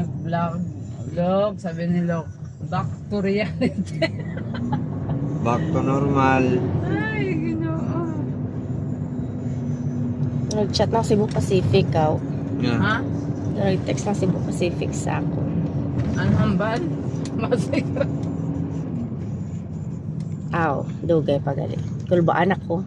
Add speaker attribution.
Speaker 1: nag-vlog. Lok, sabi ni Lok, back to reality.
Speaker 2: Back to normal.
Speaker 1: Ay, ginoo.
Speaker 3: Nag-chat ng Cebu Pacific,
Speaker 1: Ha?
Speaker 2: Yeah.
Speaker 3: Nag-text ng Cebu Pacific sa ako.
Speaker 1: Ano hambal? Masig.
Speaker 3: Aw, dugay pa gali. Kulbaan ako.